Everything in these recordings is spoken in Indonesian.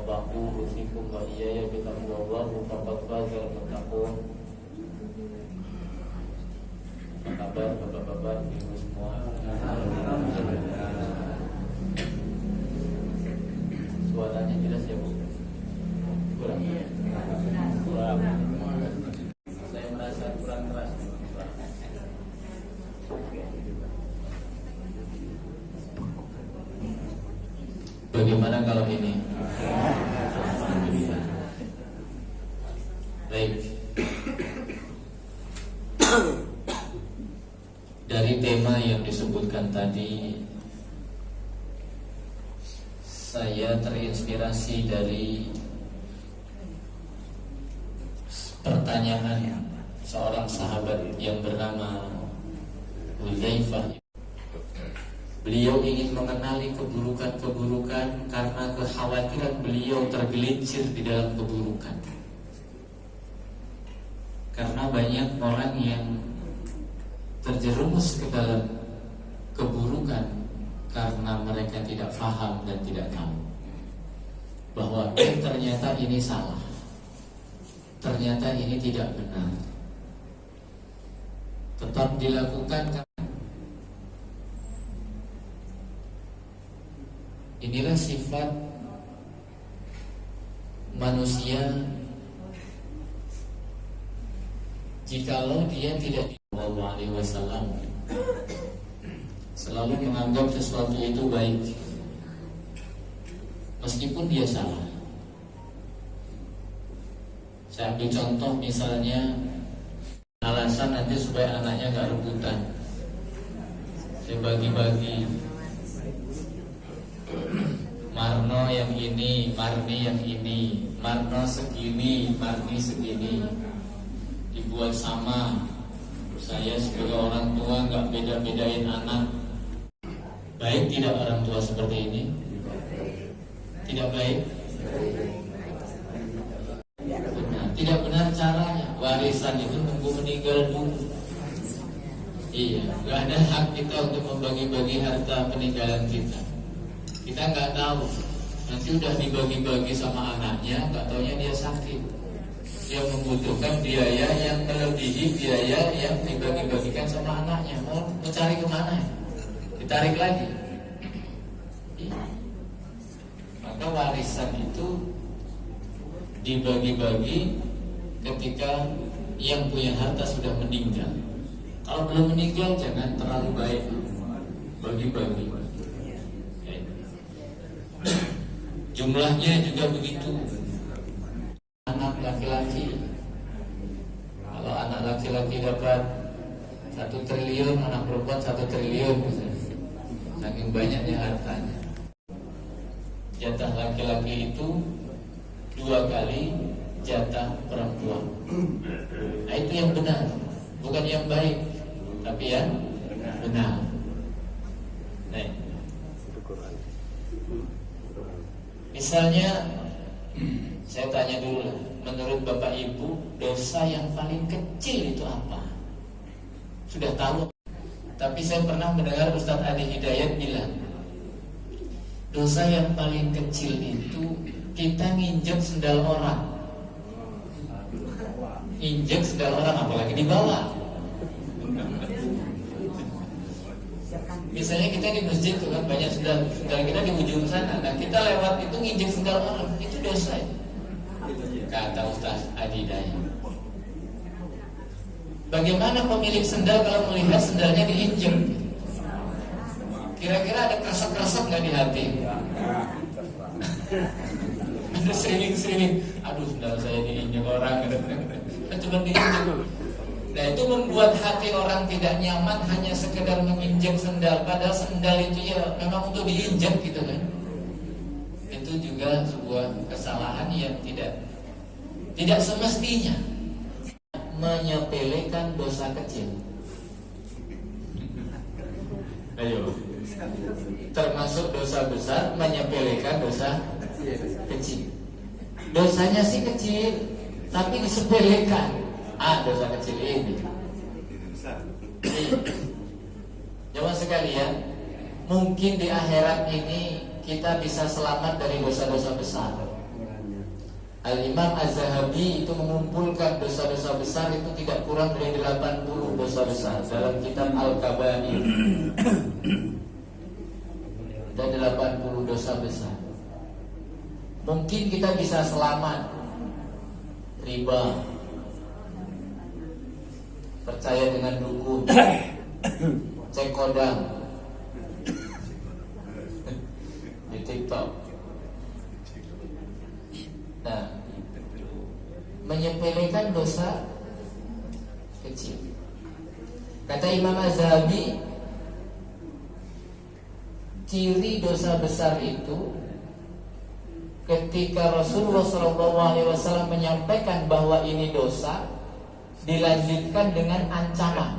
ba'du usikum wa iyaya bitaqwallah faqad fazal muttaqun. Apa kabar bapak-bapak, ibu semua? Suaranya jelas ya Bu? Kurang? Kurang. Saya merasa kurang keras. Bagaimana kalau ini? Baik. Dari tema yang disebutkan tadi, saya terinspirasi dari pertanyaan seorang sahabat yang bernama Hudzaifah. Beliau ingin mengenali keburukan-keburukan karena kekhawatiran beliau tergelincir di dalam keburukan. Karena banyak orang yang terjerumus ke dalam keburukan karena mereka tidak paham dan tidak tahu bahwa ternyata ini salah, ternyata ini tidak benar. Tetap dilakukan. Inilah sifat manusia jikalau dia tidak Sallallahu Alaihi Wasallam selalu menganggap sesuatu itu baik meskipun dia salah. Saya ambil contoh misalnya alasan nanti supaya anaknya gak rebutan, saya bagi-bagi Marno yang ini, Marni yang ini, Marno segini, Marni segini, dibuat sama. Saya sebagai orang tua nggak beda-bedain anak. Baik tidak orang tua seperti ini? Tidak baik? Benar. Tidak benar caranya. Warisan itu nunggu meninggal dulu. Iya, nggak ada hak kita untuk membagi-bagi harta peninggalan kita. Kita nggak tahu, nanti udah dibagi-bagi sama anaknya, nggak taunya dia sakit, dia membutuhkan biaya yang melebihi biaya yang dibagi-bagikan sama anaknya. Mau cari kemana? Ditarik lagi. Maka warisan itu dibagi-bagi ketika yang punya harta sudah meninggal. Kalau belum meninggal jangan terlalu baik, bagi-bagi. Jumlahnya juga begitu. Anak laki-laki, kalau anak laki-laki dapat 1 triliun, anak perempuan 1 triliun misalnya. Saking banyaknya hartanya. Jatah laki-laki itu 2 kali jatah perempuan. Nah itu yang benar, bukan yang baik, tapi yang benar. Nah, misalnya saya tanya dulu lah, menurut Bapak Ibu dosa yang paling kecil itu apa? Sudah tahu. Tapi saya pernah mendengar Ustadz Adi Hidayat bilang, dosa yang paling kecil itu kita nginjek sendal orang. Injek sendal orang, apalagi di bawah. Misalnya kita di masjid tuh kan banyak sendal kita di ujung sana. Nah kita lewat itu nginjek sendal orang, itu dosa ya? Kata Ustaz Adi Hidayat. Bagaimana pemilik sendal kalau melihat sendalnya diinjek? Kira-kira ada kresek-kresek nggak di hati? Ada sering-sering, aduh sendal saya diinjek orang. Coba diinjek. Nah itu membuat hati orang tidak nyaman hanya sekedar menginjak sendal. Padahal sendal itu ya memang untuk diinjak gitu kan. Itu juga sebuah kesalahan yang tidak semestinya. Menyepelekan dosa kecil. Ayo. Termasuk dosa besar menyepelekan dosa kecil. Dosanya sih kecil, tapi disepelekan. Dosa kecil ini. Jemaah sekalian, mungkin di akhirat ini kita bisa selamat dari dosa-dosa besar. Al-Imam Az-Zahabi itu mengumpulkan dosa-dosa besar itu tidak kurang dari 80 dosa besar dalam kitab Al-Kabair. Ada 80 dosa besar. Mungkin kita bisa selamat riba, percaya dengan dukun, cek kodam di TikTok. Nah, menyepelekan dosa kecil. Kata Imam Az-Zahabi, ciri dosa besar itu ketika Rasulullah SAW menyampaikan bahwa ini dosa, dilanjutkan dengan ancaman.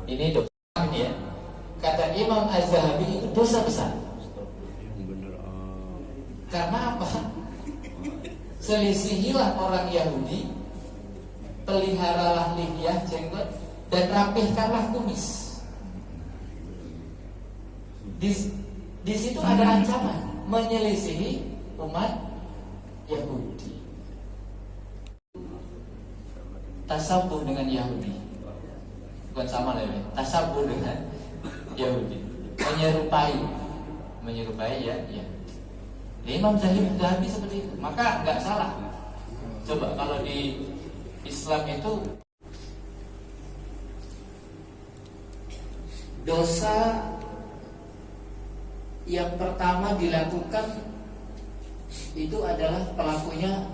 Ini dosa, ya. Kata Imam Az-Zahabi itu dosa besar. Karena apa? Selisihilah orang Yahudi, peliharalah lihyah, jenggot, dan rapihkanlah kumis. Di situ ada ancaman menyelisihi umat Yahudi. Tasabuh dengan Yahudi, bukan sama lah ya. Tasabuh dengan Yahudi, menyerupai ya. Imam Zahabi seperti itu, maka nggak salah. Coba kalau di Islam itu dosa yang pertama dilakukan itu adalah pelakunya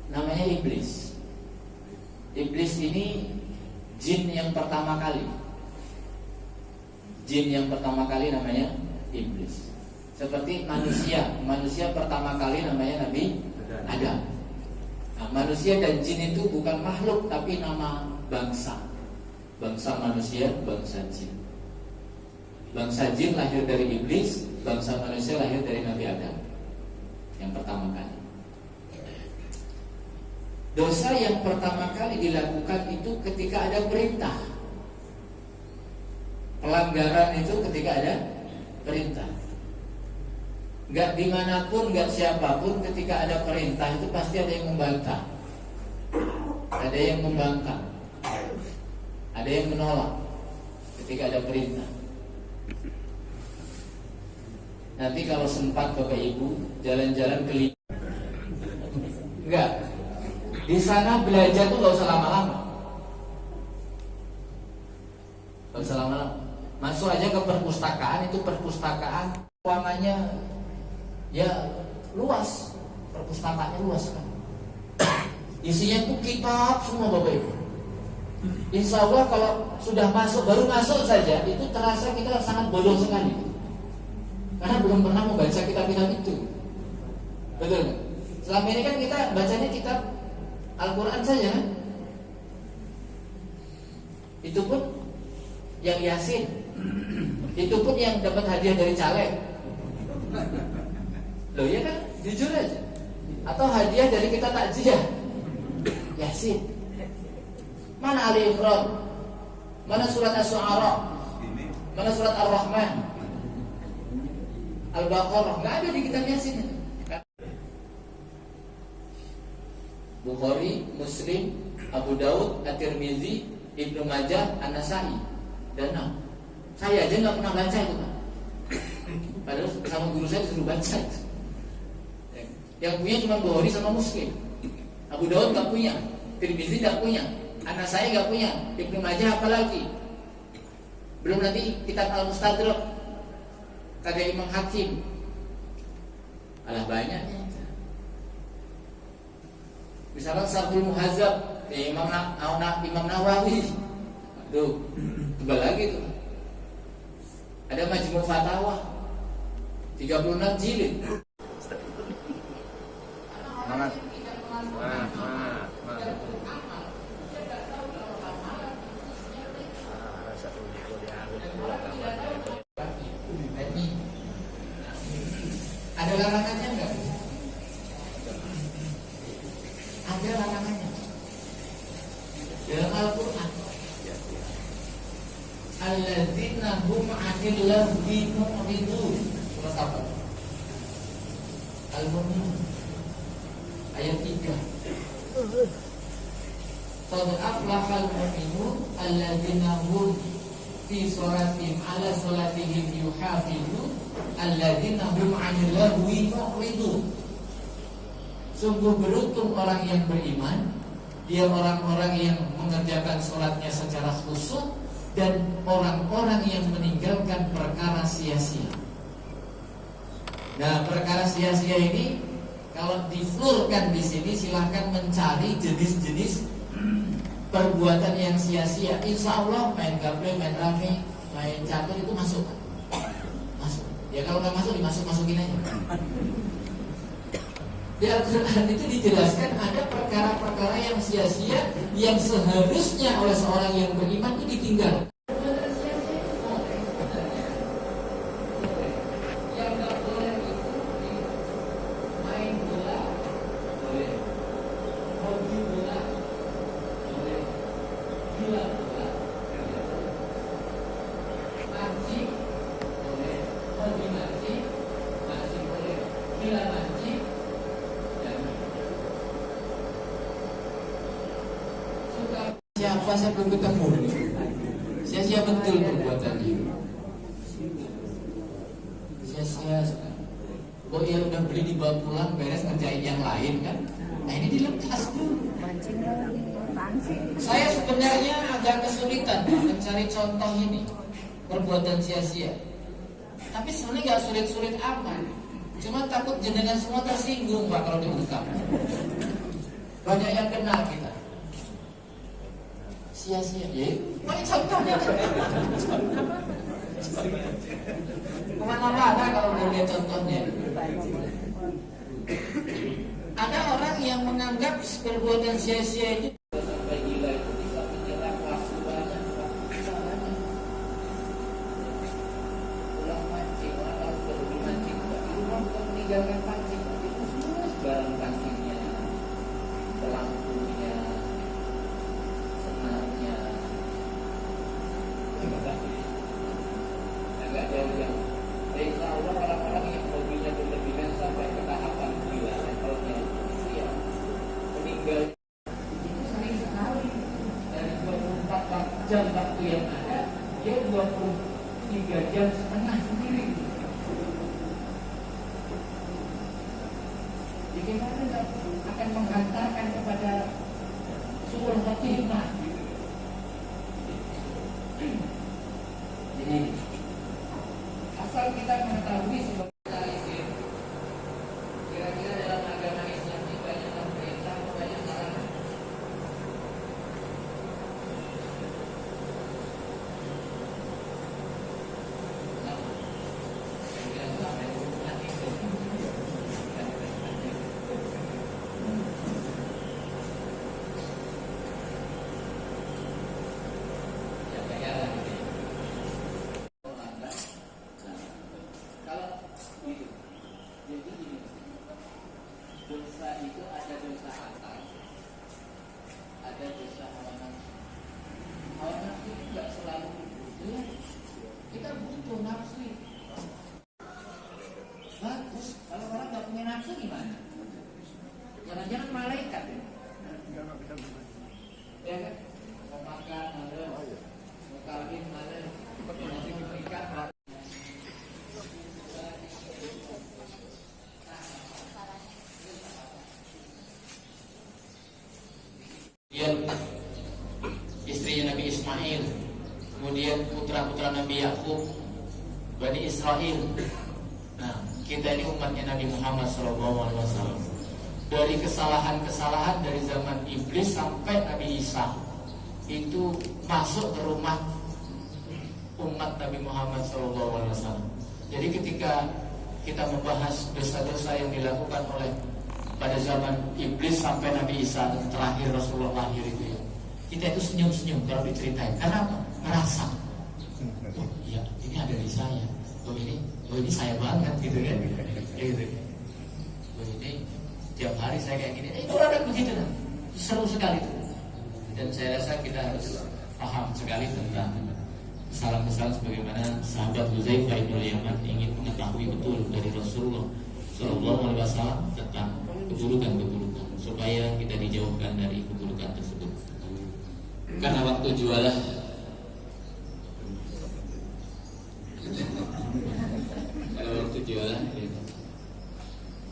namanya iblis. Iblis ini jin yang pertama kali. Jin yang pertama kali namanya iblis. Seperti manusia pertama kali namanya Nabi Adam. Nah, manusia dan jin itu bukan makhluk tapi nama bangsa. Bangsa manusia, bangsa jin. Bangsa jin lahir dari iblis, bangsa manusia lahir dari Nabi Adam yang pertama kali. Dosa yang pertama kali dilakukan itu ketika ada perintah. Pelanggaran itu ketika ada perintah. Gak dimanapun, gak siapapun, ketika ada perintah itu pasti ada yang membantah, ada yang membangkang, ada yang menolak ketika ada perintah. Nanti kalau sempat Bapak Ibu jalan-jalan ke enggak, di sana belajar tuh gak usah lama-lama, gak usah lama-lama. Masuk aja ke perpustakaan, itu perpustakaan ruangannya ya luas, perpustakaannya luas kan. Isinya tuh kitab semua Bapak Ibu. Insya Allah kalau sudah masuk, baru masuk saja itu terasa kita sangat bodoh sekali, karena belum pernah membaca kitab-kitab itu. Betul kan? Selama ini kan kita bacanya kitab Al-Quran saja kan? Itu pun yang Yasin, itu pun yang dapat hadiah dari caleg. Loh ya kan, jujur aja. Atau hadiah dari kita takziah, Yasin. Mana Ali Imran? Mana surat Asy-Syu'ara? Mana surat Ar-Rahman? Al-Baqarah? Nggak ada di kitab Yasin itu. Bukhari, Muslim, Abu Daud, At-Tirmizi, Ibnu Majah, An-Nasa'i, dan saya aja nggak pernah baca itu Pak. Padahal sama guru saya disuruh baca itu. Yang punya cuma Bukhari sama Muslim. Abu Daud nggak punya, Tirmizi nggak punya, An-Nasa'i nggak punya, Ibnu Majah apalagi. Belum nanti kitab Al-Mustadrak karya Imam Hakim. Alah banyak. Misalnya Syarhul Muhadzab Imam Nawawi. Tuh, tebal lagi tuh. Ada Majmu' Fatawa 36 jilid. Semangat. Ada larangannya enggak? Ada larangannya dalam Al-Quran. Alladzina hum 'anil lagwi mu'ridun. Surat apa? Al-Mu'minun ayat 3. Qad aflahal mu'minun alladzina hum fi sholatihim ala sholatihim yuhafizun alladzina hum 'anil lagwi mu'ridun. Sungguh beruntung orang yang beriman, dia orang-orang yang mengerjakan sholatnya secara khusyuk dan orang-orang yang meninggalkan perkara sia-sia. Nah, perkara sia-sia ini kalau diflurkan di sini, silahkan mencari jenis-jenis perbuatan yang sia-sia. Insya Allah main gaple, main rame, main catur itu masuk. Masuk. Ya kalau nggak masuk, masukin aja. Di Al-Quran itu dijelaskan ada perkara-perkara yang sia-sia yang seharusnya oleh seorang yang beriman itu ditinggal. Yang nggak boleh itu main bola, boleh. Hobi bola, boleh. Gila bola, mancing, boleh. Hobi mancing, mancing boleh. Gila mancing. Siapa saya belum ketemu nih. Sia-sia betul perbuatannya. Sia-sia sekali. Oh ya udah beli dibawa pulang, beres ngerjain yang lain kan. Nah ini dilepas dulu. Saya sebenarnya agak kesulitan mencari contoh ini perbuatan sia-sia. Tapi sebenarnya nggak sulit-sulit amat. Cuma takut jenengan semua tersinggung Pak kalau diungkap. Banyak yang kena kita. Sia-sia, ya, banyak contohnya. Kemana-mana kalau udah lihat contohnya. Ada orang yang menganggap perbuatan sia-sia itu sampai gila itu bisa menyerap waktu banyak. Pulang mancing, orang kalau sudah pergi mancing, di rumah sudah meninggalkan mancing, itu semua barang pancingnya, pelampungnya, senarnya, agak jauh yang. Insya Allah orang-orang yang hobinya berlebihan sampai ke tahapan gila, levelnya usia meninggal itu sering sekali. Dari 24 jam waktu yang ada, dia 23 jam setengah sendiri. Bagaimana akan menghantarkan kepada suul khotimah. Jadi asal kita mengetahui sebagai talisir, kira-kira dalam agama Islam ini banyak perintah atau banyak larangan? Dosa itu ada dosa akal, ada dosa hawa nafsu. Hawa nafsu itu tidak selalu butuh. Kita butuh nafsu. Bagus. Kalau orang nggak punya nafsu gimana? Jangan-jangan malaikat ya? Ya kan? Mau makan ada, mau kawin ada, mau menikah. Kemudian istrinya Nabi Ismail, kemudian putra-putra Nabi Yakub, Bani Israel. Nah, kita ini umatnya Nabi Muhammad SAW. Dari kesalahan-kesalahan dari zaman iblis sampai Nabi Isa itu masuk ke rumah umat Nabi Muhammad SAW. Jadi ketika kita membahas dosa-dosa yang dilakukan oleh pada zaman iblis sampai Nabi Isa dan terakhir Rasulullah lahir itu ya, kita itu senyum-senyum kalau diceritain. Karena apa? Merasa, oh iya ini ada di saya. Oh ini saya banget gitu kan? Gitu. Oh ini tiap hari saya kayak gini. Itu ada begitu kan? Seru sekali tuh. Dan saya rasa kita harus paham sekali tentang kesalahan-kesalahan sebagaimana sahabat Hudzaifah bin Yaman ingin mengetahui betul dari Rasulullah Sallallahu Alaihi Wasallam tentang keburukan-keburukan supaya kita dijauhkan dari keburukan tersebut. Karena waktu jualan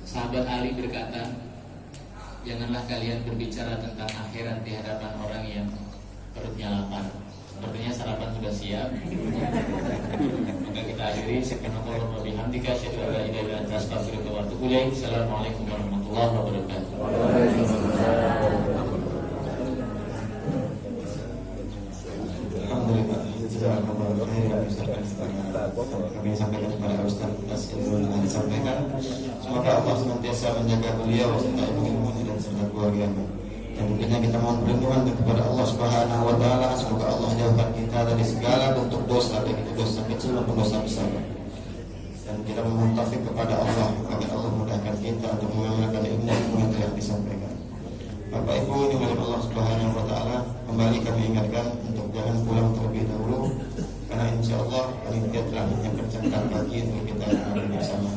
sahabat Ali berkata, janganlah kalian berbicara tentang akhirat di hadapan orang yang perutnya lapar. Sepertinya sarapan sudah siap. Maka kita akhiri. Subhanallah wa bihamdika asyhadu an la ilaha illa anta astaghfiruka wa atubu ilaik. Assalamualaikum warahmatullahi wabarakatuh. Kami sampaikan kepada Ustaz atas ilmu yang disampaikan. Semoga Allah senantiasa menjaga beliau serta ilmu dan serta keluarganya. Dan tentunya kita mohon perlindungan kepada Allah Subhanahu wa taala. Semoga Allah jauhkan kita dari segala bentuk dosa, baik itu dosa kecil maupun dosa besar. Dan kita memohon taufik kepada Allah agar Allah mudahkan kita untuk mengamalkan ilmu yang telah disampaikan. Bapak Ibu dimuliakan Allah Subhanahu wa taala, kembali kami ingatkan untuk jangan pulang terlebih dahulu karena insyaallah panitia telah menyiapkan pagi untuk kita bersama.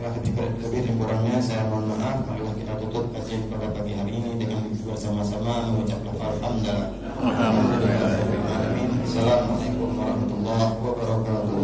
Baiklah, lebih dan kurangnya saya mohon maaf. Marilah kita tutup kajian pada pagi hari ini dengan bersama-sama mengucap alhamdulillah. Assalamualaikum warahmatullahi wabarakatuh.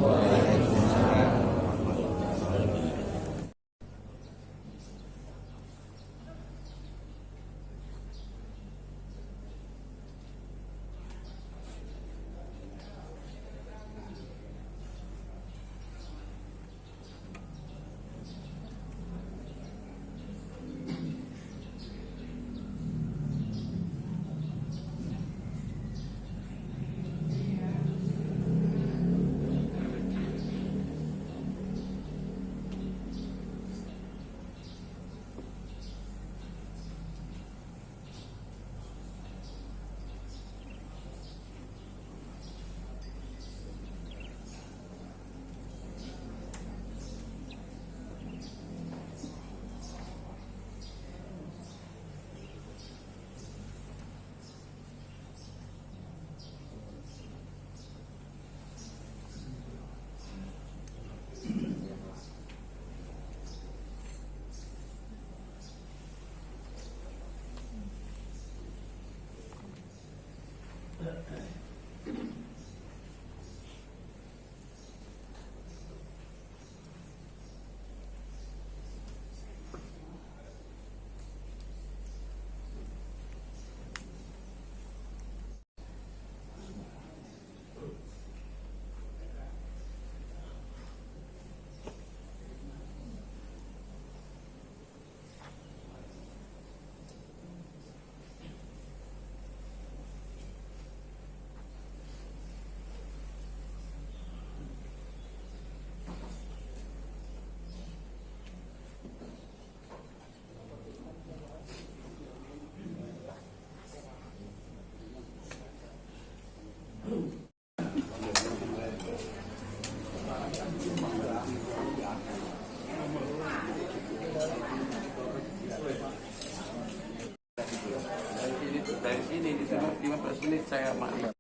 Dari sini disuruh 15 menit saya makan.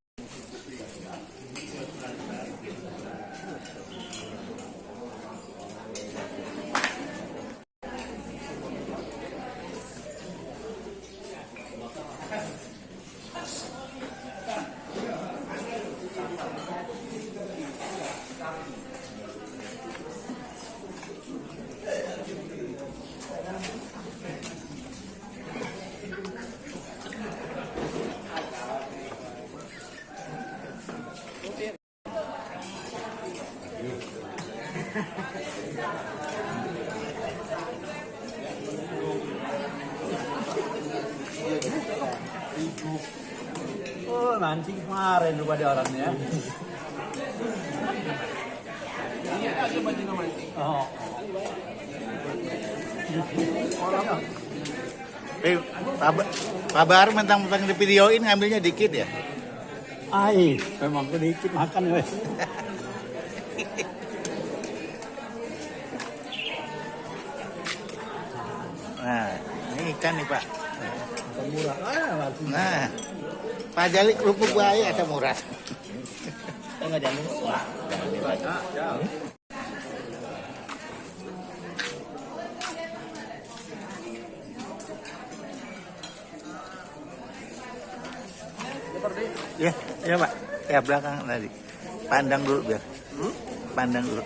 Oh, mancing kemarin lupa ada orangnya. Ini aja mancing mancing. Oh. Pak Bahar mentang-mentang di videoin ngambilnya dikit ya? Ai, memang sedikit makan wes. Nah, ini ikan nih Pak. Murah. Nah, Pak Jali kerupuk buaya atau murah? Enggak jamin. Ya, ya Pak. Ya belakang tadi. Pandang dulu biar. Pandang dulu.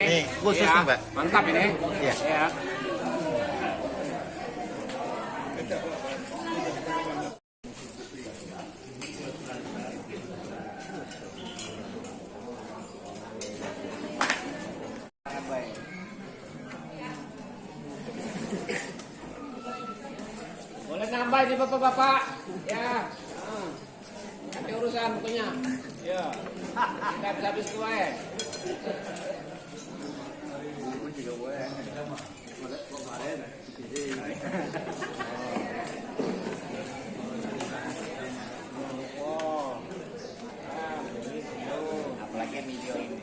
Nih, khusus nih, Pak. Mantap ini. Iya. Ya. Boleh nambah ini bapak-bapak. Ya. Nanti urusan pokoknya. Ya. Nggak habis kue. Apalagi video ini.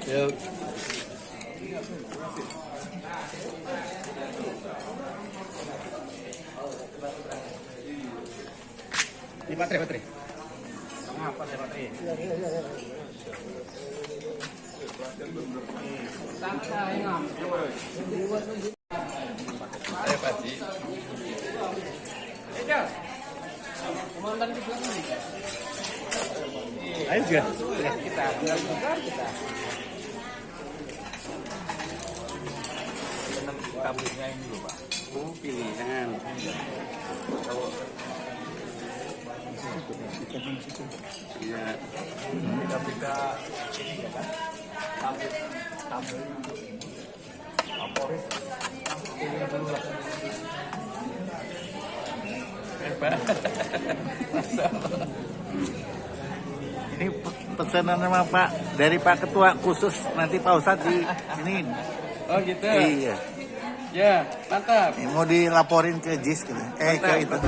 Yuk. Ini baterai. Apa sih baterai? Ayo Pakcik. Komandan di belakang nih. Ayo juga. Kita kita. Kabelnya ini dulu Pak. Oh, pilihan. Iya. Kita ini kan. Kabel. Favorit. Ini pesanan sama Pak dari Pak Ketua khusus nanti Pak Ustadz di ini. Oh gitu. Iya. Ya, mantap. Mau dilaporin ke JIS gitu. Ke itu.